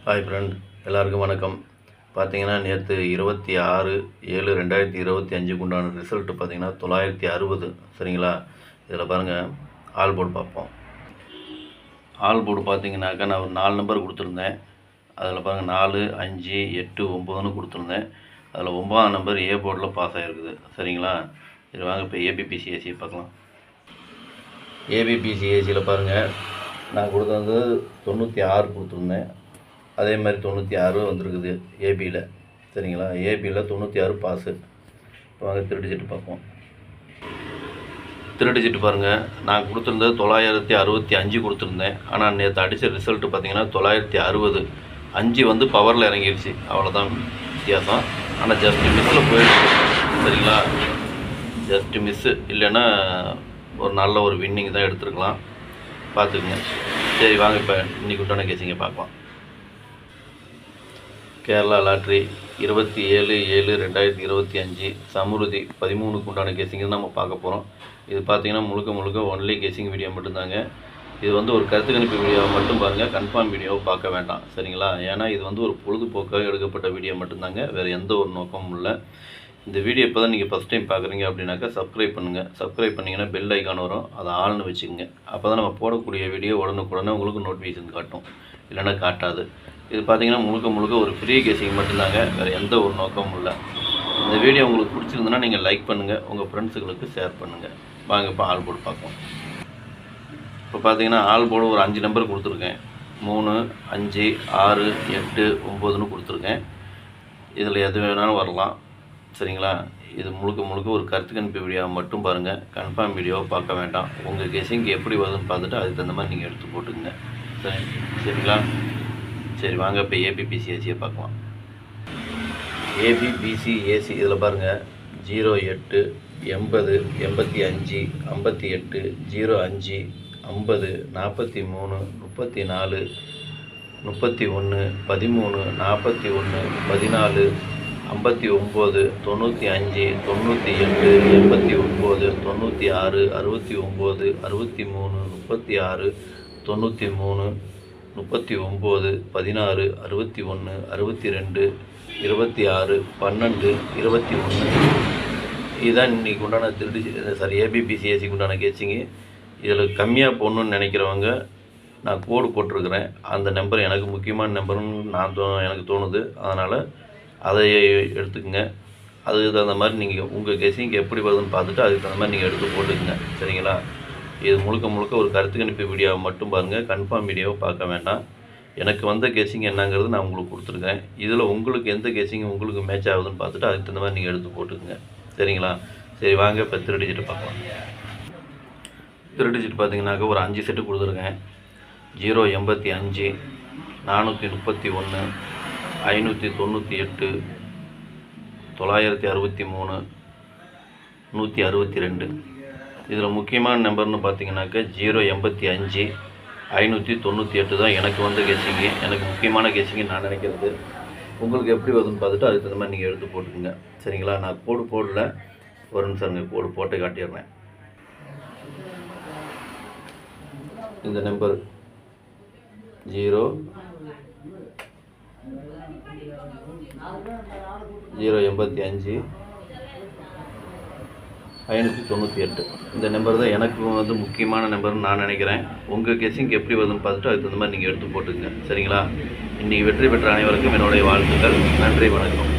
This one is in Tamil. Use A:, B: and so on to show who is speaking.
A: ஹாய் ஃப்ரெண்ட், எல்லாருக்கும் வணக்கம். பார்த்தீங்கன்னா நேற்று 26/7/2025 உண்டான ரிசல்ட்டு பார்த்தீங்கன்னா 960. சரிங்களா? இதில் பாருங்கள், ஆல் போர்டு பார்ப்போம். ஆல் போர்டு பார்த்தீங்கன்னாக்கா நான் ஒரு 4 நம்பர் கொடுத்துருந்தேன். அதில் பாருங்கள் 4, 5, 8, 9ன்னு கொடுத்துருந்தேன். அதில் 9ஆம் நம்பர் ஏ போர்டில் பாஸ் ஆகிருக்குது. சரிங்களா? இது வாங்க இப்போ ஏபிபிசிஎஸ்சி பார்க்கலாம். ஏபிபிசிஎஸ்சியில் பாருங்கள், நான் கொடுத்தது 96 கொடுத்துருந்தேன். அதே மாதிரி 96 வந்திருக்குது ஏபியில். சரிங்களா? ஏபியில் 96 பாஸு. இப்போ வாங்க திருடிச்சிட்டு பார்ப்போம். திருடிச்சிட்டு பாருங்கள், நான் கொடுத்துருந்தது 965 கொடுத்துருந்தேன். ஆனால் நேற்று அடித்த ரிசல்ட்டு பார்த்தீங்கன்னா 960. 5 வந்து பவரில் இறங்கிடுச்சு, அவ்வளோதான் வித்தியாசம். ஆனால் ஜஸ்ட்டு மிஸ்ஸில் போயிடுச்சு. சரிங்களா? ஜஸ்ட்டு மிஸ்ஸு, இல்லைன்னா ஒரு நல்ல ஒரு வின்னிங் தான் எடுத்துருக்கலாம். பார்த்துக்குங்க. சரி வாங்க இப்போ இன்றைக்கி உண்டான கேசிங்க பார்க்கலாம். கேரளா லாட்ரி 27/7/2025 சமுருதி 13க்கு உண்டான கேசிங்க நம்ம பார்க்க போகிறோம். இது பார்த்தீங்கன்னா முழுக்க ஒன்லி கேசிங் வீடியோ மட்டும்தாங்க. இது வந்து ஒரு கருத்து கணிப்பு வீடியோவை மட்டும் பாருங்கள், கன்ஃபார்ம் வீடியோவை பார்க்க வேண்டாம். சரிங்களா? ஏன்னா இது வந்து ஒரு பொழுதுபோக்காக எடுக்கப்பட்ட வீடியோ மட்டும்தாங்க, வேறு எந்த ஒரு நோக்கமும் இல்லை. இந்த வீடியோ இப்போ தான் நீங்கள் ஃபஸ்ட் டைம் பார்க்குறீங்க அப்படின்னாக்கா சப்ஸ்கிரைப் பண்ணுங்கள். சப்ஸ்கிரைப் பண்ணிங்கன்னா பெல் ஐக்கான் வரும், அதை ஆள்னு வச்சுக்கோங்க. அப்போ தான் நம்ம போடக்கூடிய வீடியோ உடனுக்குடனே உங்களுக்கு நோட்டிஃபிகேஷன் காட்டும், இல்லைன்னா காட்டாது. இது பார்த்தீங்கன்னா முழுக்க ஒரு ஃப்ரீ கேசிங் மட்டும்தாங்க, வேறு எந்த ஒரு நோக்கமும் இல்லை. இந்த வீடியோ உங்களுக்கு பிடிச்சிருந்துன்னா நீங்கள் லைக் பண்ணுங்கள், உங்கள் ஃப்ரெண்ட்ஸுகளுக்கு ஷேர் பண்ணுங்கள். வாங்க இப்போ ஆல் போர்டு பார்ப்போம். இப்போ பார்த்தீங்கன்னா ஆல் போர்டு ஒரு 5 நம்பர் கொடுத்துருக்கேன். 3, 5, 6, 8, 9ன்னு கொடுத்துருக்கேன். இதில் எது வேணாலும் வரலாம். சரிங்களா? இது முழுக்க ஒரு கருத்து கணிப்பு வீடியோவை மட்டும் பாருங்கள், கன்ஃபார்ம் வீடியோவை பார்க்க வேண்டாம். உங்கள் கெஸிங்க்கு எப்படி வருதுன்னு பார்த்துட்டு அதுக்கு தகுந்த மாதிரி நீங்கள் எடுத்து போட்டுக்குங்க. சரிங்களா? சரி வாங்க இப்போ ஏபிபிசிஎஸ்சியை பார்க்கலாம். ஏபிபிசிஎஸ்சி இதில் பாருங்கள் 08, 80, 85, 58, 05, 50, 43, 34, 31, 13, 41, 14, 59, 95, 98, 89, 96, 69, 63, 36, 93, 39, 16, 61, 62, 26, 12, 21. இதுதான் இன்றைக்கி உண்டான ஏபிபிசிஎஸ்சிக்கு உண்டான கேச்சிங்கு. இதில் கம்மியாக போடணுன்னு நினைக்கிறவங்க நான் கோடு போட்டிருக்கிறேன். அந்த நம்பர் எனக்கு முக்கியமான நம்பர்னு எனக்கு தோணுது. அதனால் அதை எடுத்துக்கங்க. அதுக்கு தகுந்த மாதிரி நீங்கள் உங்கள் கெஸிங்க்கு எப்படி வருதுன்னு பார்த்துட்டு அதுக்கு தகுந்த மாதிரி நீங்கள் எடுத்து போட்டுக்குங்க. சரிங்களா? இது முழுக்க ஒரு கருத்து கணிப்பு வீடியோவை மட்டும் பாருங்கள், கன்ஃபார்ம் வீடியோவை பார்க்க வேண்டாம். எனக்கு வந்த கெஸிங் என்னங்கிறது நான் உங்களுக்கு கொடுத்துருக்கேன். இதில் உங்களுக்கு எந்த கெஸிங் உங்களுக்கு மேட்ச் ஆகுதுன்னு பார்த்துட்டு அதுக்கு தகுந்த மாதிரி நீங்கள் எடுத்து போட்டுக்குங்க. சரிங்களா? சரி வாங்க இப்போ திருடிச்சிட்டு பார்க்கலாம். திருடிச்சிட்டு பார்த்தீங்கன்னாக்கா ஒரு 5 செட்டு கொடுத்துருக்கேன். 085, 431, 598, 963, 162. இதில் முக்கியமான நம்பர்னு பார்த்தீங்கன்னாக்கா 085, 598 தான் எனக்கு வந்து கெஸிங்கு. எனக்கு முக்கியமான கெஸிங்கு நான் நினைக்கிறது. உங்களுக்கு எப்படி வருதுன்னு பார்த்துட்டு அதுக்கு தகுந்த மாதிரி நீங்கள் எடுத்து போட்டுக்குங்க. சரிங்களா? நான் கோடு போடல, ஒரு நிமிஷம் கோடு போட்டு காட்டிடுறேன். இந்த நம்பர் 085, 598. இந்த நம்பர் தான் எனக்கு வந்து முக்கியமான நம்பர்னு நான் நினைக்கிறேன். உங்கள் கெஸிங்க்கு எப்படி வருதுன்னு பார்த்துட்டு அதுக்கு தகுந்த மாதிரி நீங்கள் எடுத்து போட்டுங்க. சரிங்களா? இன்றைக்கி வெற்றி பெற்ற அனைவருக்கும் என்னுடைய வாழ்த்துக்கள். நன்றி, வணக்கம்.